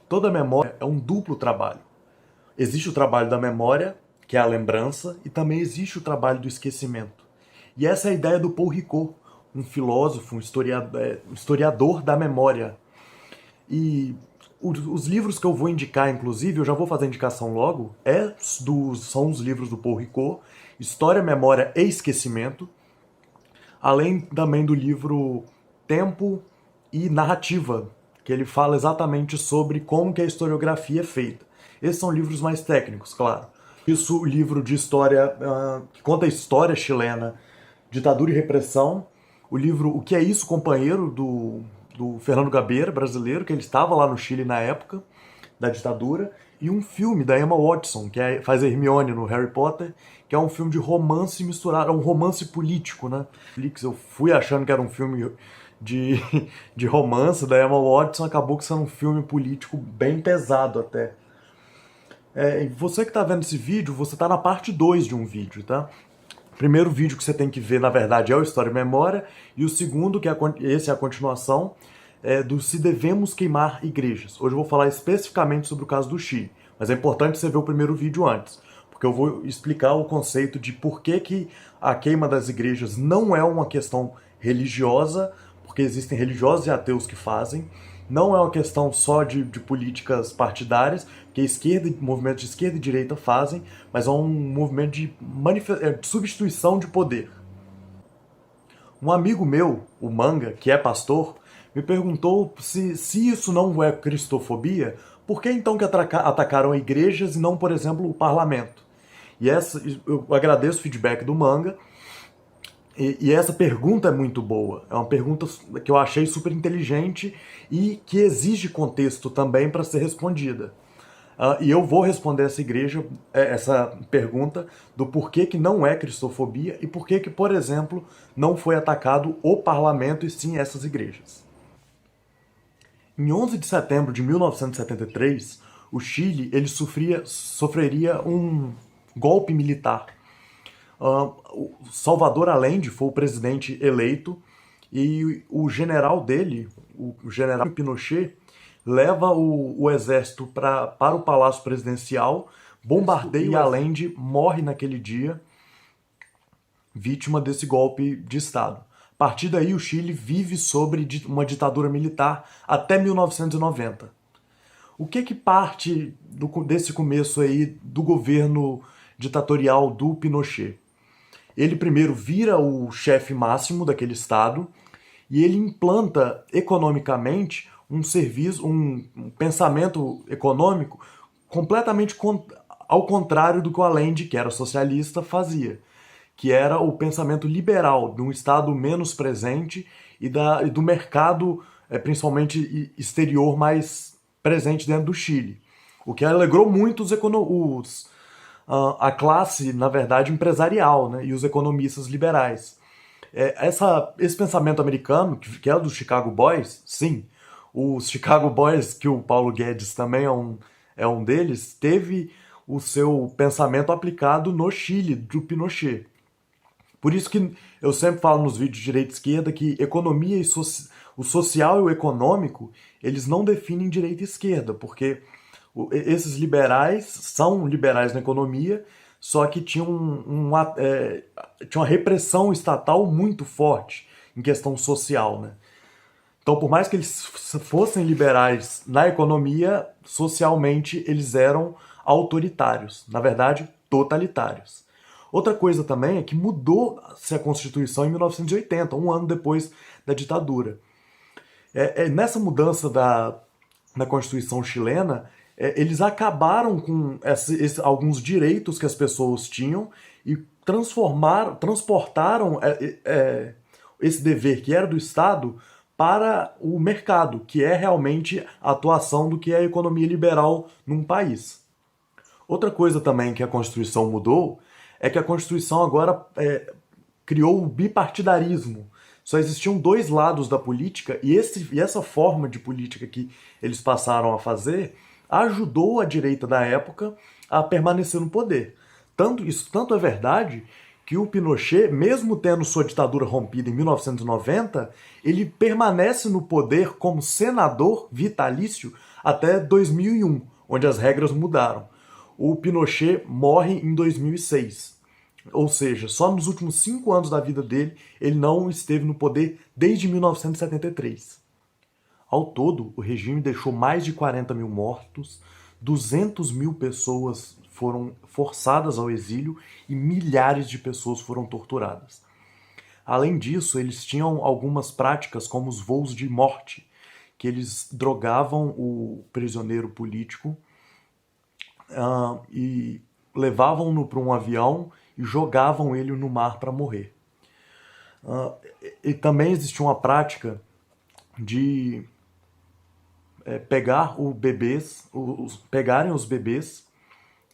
Toda memória é um duplo trabalho. Existe o trabalho da memória, que é a lembrança, e também existe o trabalho do esquecimento. E essa é a ideia do Paul Ricoeur, um filósofo, um historiador da memória. E os livros que eu vou indicar, inclusive, eu já vou fazer a indicação logo, são os livros do Paul Ricoeur, História, Memória e Esquecimento, além também do livro Tempo e Narrativa, que ele fala exatamente sobre como que a historiografia é feita. Esses são livros mais técnicos, claro. Isso, o livro de história, que conta a história chilena, Ditadura e Repressão, o livro O que é isso, companheiro, do Fernando Gabeira, brasileiro, que ele estava lá no Chile na época da ditadura, e um filme da Emma Watson, que faz a Hermione no Harry Potter, que é um filme de romance misturado, é um romance político, né? Eu fui achando que era um filme de, de romance da Emma Watson, acabou que sendo um filme político bem pesado até. Você que está vendo esse vídeo, você está na parte 2 de um vídeo, tá? O primeiro vídeo que você tem que ver, na verdade, é o História e Memória, e o segundo, esse é a continuação, do Se Devemos Queimar Igrejas. Hoje eu vou falar especificamente sobre o caso do Chile, mas é importante você ver o primeiro vídeo antes, porque eu vou explicar o conceito de por que a queima das igrejas não é uma questão religiosa, porque existem religiosos e ateus que fazem, não é uma questão só de políticas partidárias, que movimentos de esquerda e direita fazem, mas é um movimento de substituição de poder. Um amigo meu, o Manga, que é pastor, me perguntou se isso não é cristofobia, por que então que atacaram igrejas e não, por exemplo, o parlamento? Eu agradeço o feedback do Manga, e essa pergunta é muito boa. É uma pergunta que eu achei super inteligente e que exige contexto também para ser respondida. E eu vou responder essa pergunta do porquê que não é cristofobia e porquê que, por exemplo, não foi atacado o parlamento e sim essas igrejas. Em 11 de setembro de 1973, o Chile sofreria um golpe militar. Salvador Allende foi o presidente eleito e o general dele, o general Pinochet, leva o exército para o Palácio Presidencial, bombardeia e Allende morre naquele dia, vítima desse golpe de Estado. A partir daí, o Chile vive sobre uma ditadura militar até 1990. O que parte desse começo aí do governo ditatorial do Pinochet? Ele primeiro vira o chefe máximo daquele estado e ele implanta economicamente um pensamento econômico completamente ao contrário do que o Allende, que era socialista, fazia, que era o pensamento liberal, de um estado menos presente e do mercado, principalmente exterior, mais presente dentro do Chile. O que alegrou muito a classe, na verdade, empresarial, né, e os economistas liberais. Esse pensamento americano, que é do Chicago Boys, sim, os Chicago Boys, que o Paulo Guedes também é um deles, teve o seu pensamento aplicado no Chile, do Pinochet. Por isso que eu sempre falo nos vídeos de direita e esquerda que economia e o social e o econômico, eles não definem direita e esquerda, porque esses liberais são liberais na economia, só que tinha uma repressão estatal muito forte em questão social, né? Então, por mais que eles fossem liberais na economia, socialmente eles eram autoritários, na verdade, totalitários. Outra coisa também é que mudou-se a Constituição em 1980, um ano depois da ditadura. Nessa mudança da Constituição chilena, eles acabaram com alguns direitos que as pessoas tinham e transportaram esse dever que era do Estado para o mercado, que é realmente a atuação do que é a economia liberal num país. Outra coisa também que a Constituição mudou é que a Constituição agora criou o bipartidarismo. Só existiam dois lados da política e essa forma de política que eles passaram a fazer ajudou a direita da época a permanecer no poder. Isso tanto é verdade que o Pinochet, mesmo tendo sua ditadura rompida em 1990, ele permanece no poder como senador vitalício até 2001, onde as regras mudaram. O Pinochet morre em 2006. Ou seja, só nos últimos 5 anos da vida dele, ele não esteve no poder desde 1973. Ao todo, o regime deixou mais de 40 mil mortos, 200 mil pessoas foram forçadas ao exílio e milhares de pessoas foram torturadas. Além disso, eles tinham algumas práticas como os voos de morte, que eles drogavam o prisioneiro político e levavam-no para um avião e jogavam ele no mar para morrer. E também existia uma prática de pegarem os bebês,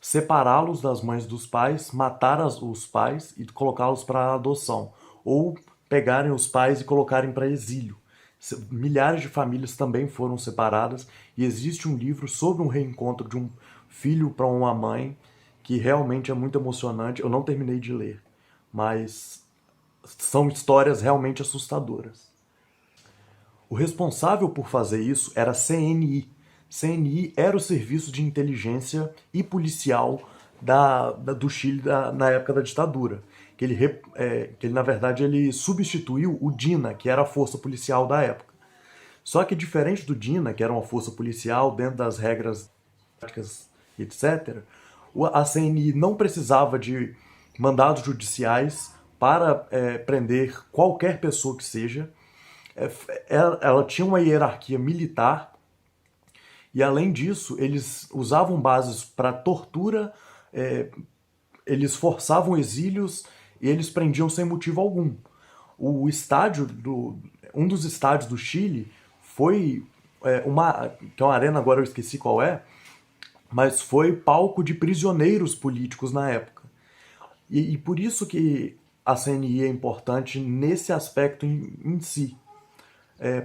separá-los das mães dos pais, matar os pais e colocá-los para adoção, ou pegarem os pais e colocarem para exílio. Milhares de famílias também foram separadas e existe um livro sobre um reencontro de um filho para uma mãe que realmente é muito emocionante. Eu não terminei de ler, mas são histórias realmente assustadoras. O responsável por fazer isso era a CNI. CNI era o serviço de inteligência e policial do Chile na época da ditadura. Que ele, na verdade, ele substituiu o DINA, que era a força policial da época. Só que diferente do DINA, que era uma força policial dentro das regras práticas, etc., a CNI não precisava de mandados judiciais para prender qualquer pessoa que seja. Ela tinha uma hierarquia militar e, além disso, eles usavam bases para tortura, eles forçavam exílios e eles prendiam sem motivo algum. Um dos estádios do Chile foi que é uma arena, agora eu esqueci qual é, mas foi palco de prisioneiros políticos na época. E por isso que a CNI é importante nesse aspecto em si.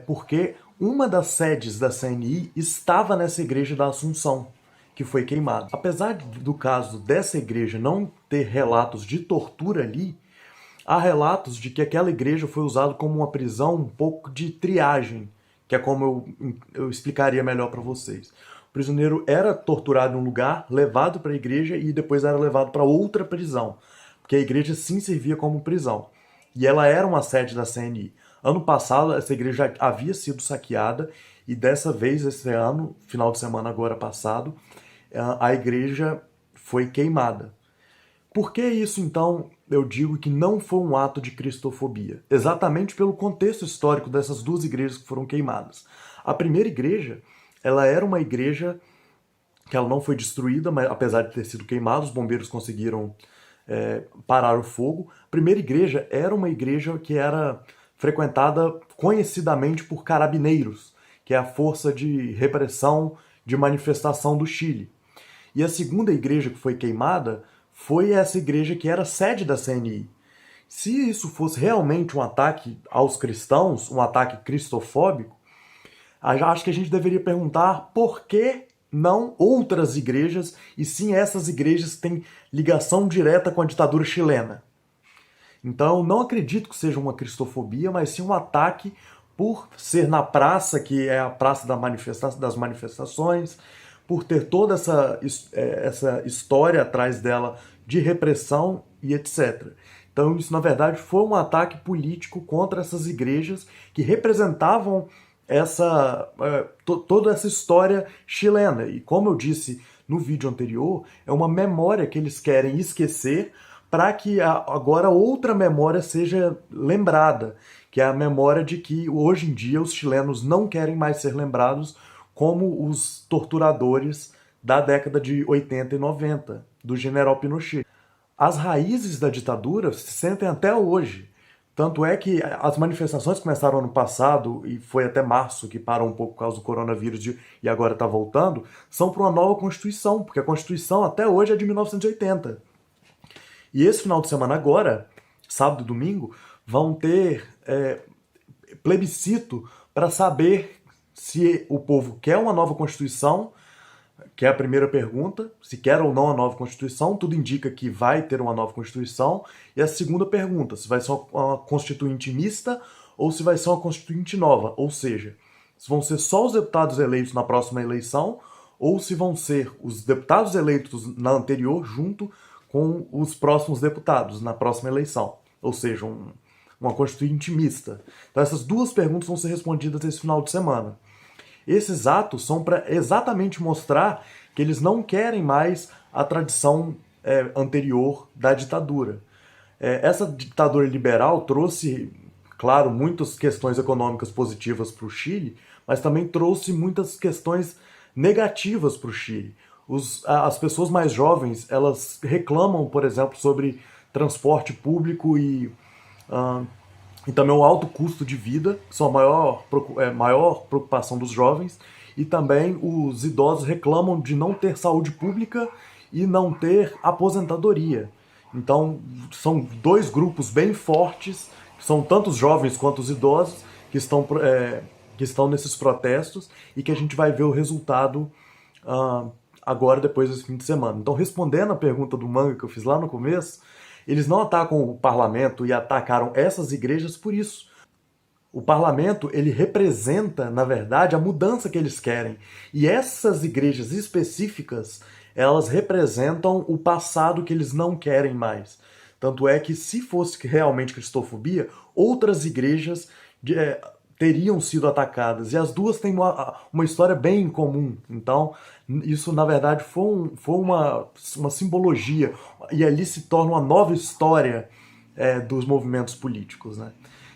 Porque uma das sedes da CNI estava nessa igreja da Assunção, que foi queimada. Apesar do caso dessa igreja não ter relatos de tortura ali, há relatos de que aquela igreja foi usada como uma prisão um pouco de triagem, que é como eu explicaria melhor para vocês. O prisioneiro era torturado em um lugar, levado para a igreja e depois era levado para outra prisão, porque a igreja sim servia como prisão. E ela era uma sede da CNI. Ano passado, essa igreja já havia sido saqueada e dessa vez, esse ano, final de semana agora passado, a igreja foi queimada. Por que isso, então, eu digo que não foi um ato de cristofobia? Exatamente pelo contexto histórico dessas duas igrejas que foram queimadas. A primeira igreja, ela era uma igreja que ela não foi destruída, mas apesar de ter sido queimada, os bombeiros conseguiram parar o fogo. A primeira igreja era uma igreja que era frequentada conhecidamente por carabineiros, que é a força de repressão de manifestação do Chile. E a segunda igreja que foi queimada foi essa igreja que era sede da CNI. Se isso fosse realmente um ataque aos cristãos, um ataque cristofóbico, acho que a gente deveria perguntar por que não outras igrejas, e sim essas igrejas que têm ligação direta com a ditadura chilena. Então, eu não acredito que seja uma cristofobia, mas sim um ataque por ser na praça, que é a praça das manifestações, por ter toda essa história atrás dela de repressão e etc. Então, isso, na verdade, foi um ataque político contra essas igrejas que representavam toda essa história chilena. E como eu disse no vídeo anterior, é uma memória que eles querem esquecer para que agora outra memória seja lembrada, que é a memória de que hoje em dia os chilenos não querem mais ser lembrados como os torturadores da década de 80 e 90, do general Pinochet. As raízes da ditadura se sentem até hoje. Tanto é que as manifestações começaram ano passado, e foi até março que parou um pouco por causa do coronavírus e agora está voltando, são para uma nova Constituição, porque a Constituição até hoje é de 1980. E esse final de semana agora, sábado e domingo, vão ter plebiscito para saber se o povo quer uma nova Constituição, que é a primeira pergunta, se quer ou não a nova Constituição, tudo indica que vai ter uma nova Constituição. E a segunda pergunta, se vai ser uma Constituinte mista ou se vai ser uma Constituinte nova, ou seja, se vão ser só os deputados eleitos na próxima eleição ou se vão ser os deputados eleitos na anterior junto com os próximos deputados na próxima eleição. Ou seja, uma constituinte mista. Então essas duas perguntas vão ser respondidas esse final de semana. Esses atos são para exatamente mostrar que eles não querem mais a tradição anterior da ditadura. Essa ditadura liberal trouxe, claro, muitas questões econômicas positivas para o Chile, mas também trouxe muitas questões negativas para o Chile. As pessoas mais jovens, elas reclamam, por exemplo, sobre transporte público e também o alto custo de vida, que são a maior preocupação dos jovens, e também os idosos reclamam de não ter saúde pública e não ter aposentadoria. Então, são dois grupos bem fortes, são tanto os jovens quanto os idosos, que estão nesses protestos e que a gente vai ver o resultado agora, depois desse fim de semana. Então, respondendo a pergunta do Manga que eu fiz lá no começo, eles não atacam o parlamento e atacaram essas igrejas por isso. O parlamento, ele representa, na verdade, a mudança que eles querem. E essas igrejas específicas, elas representam o passado que eles não querem mais. Tanto é que, se fosse realmente cristofobia, outras igrejas teriam sido atacadas. E as duas têm uma história bem comum. Então, isso, na verdade, foi uma simbologia. E ali se torna uma nova história dos movimentos políticos, né?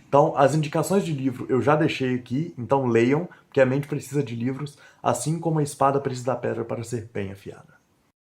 Então, as indicações de livro eu já deixei aqui, então leiam, porque a mente precisa de livros, assim como a espada precisa da pedra para ser bem afiada.